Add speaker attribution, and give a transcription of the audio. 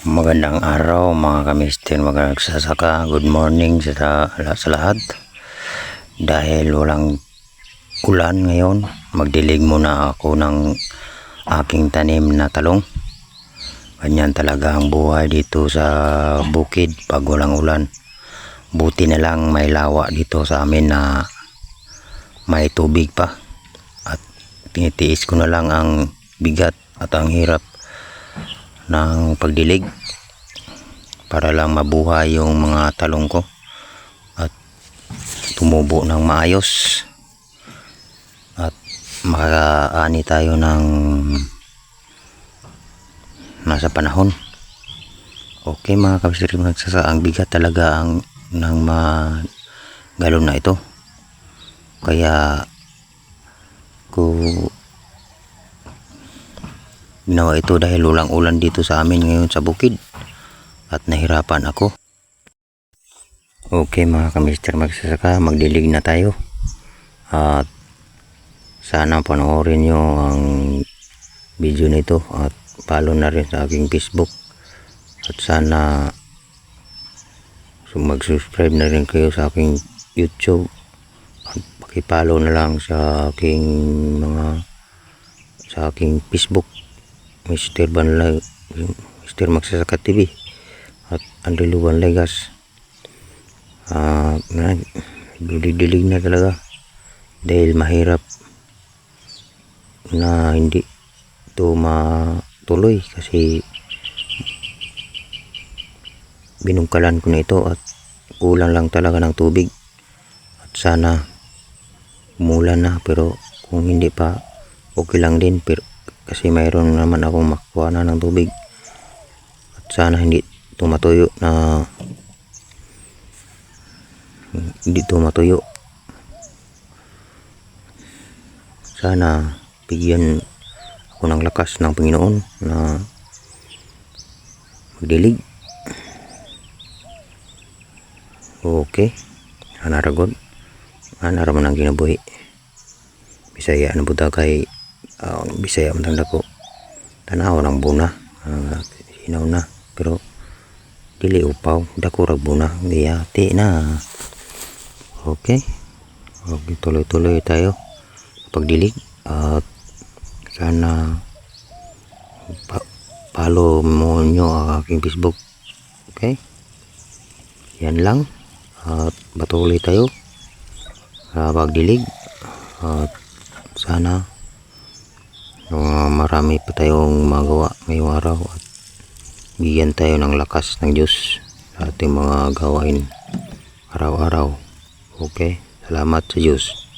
Speaker 1: Magandang araw mga kamister, mga nagsasaka. Good morning sa lahat. Dahil walang ulan ngayon, magdilig muna ako ng aking tanim na talong. Ganyan talaga ang buhay dito sa bukid pag walang ulan. Buti na lang may lawa dito sa amin na may tubig pa. At tinitiis ko na lang ang bigat at ang hirap ng pagdilig para lang mabuhay yung mga talong ko at tumubo ng maayos at makaani tayo ng nasa panahon. Okay mga kabisir, ang bigat talaga ng galon na ito, kaya ko ginawa ito dahil walang ulan dito sa amin ngayon sa bukid at nahirapan ako. Okay mga kamister magsasaka, magdilig na tayo at sana panoorin nyo ang video nito at follow na rin sa aking Facebook at sana mag-subscribe na rin kayo sa aking YouTube at pakipollow na lang sa aking Facebook, Mr. Magsasaka TV at Andrelo Banlegas. Dilig na talaga dahil mahirap na hindi ito matuloy kasi binungkalan ko na ito at kulang lang talaga ng tubig at sana umulan na, pero kung hindi pa okay lang din, pero kasi mayroon naman akong makuha na ng tubig at sana hindi ito matuyo sana bigyan ako ng lakas ng Panginoon na magdilig. Okay, hanaragod hanaraman ang ginabuhi Bisaya na buta kay Bisaya matanda ko tanaw ng buna, hinaw na pero dili upaw dako rag buna gayati na. Okay, tuloy-tuloy tayo pagdilig at sana follow mo nyo ang aking Facebook. Okay, yan lang at patuloy tayo sa pagdilig at sana marami pa tayong magawa ngayong araw at bigyan tayo ng lakas ng Diyos sa ating mga gawain araw-araw. Okay, salamat sa Diyos.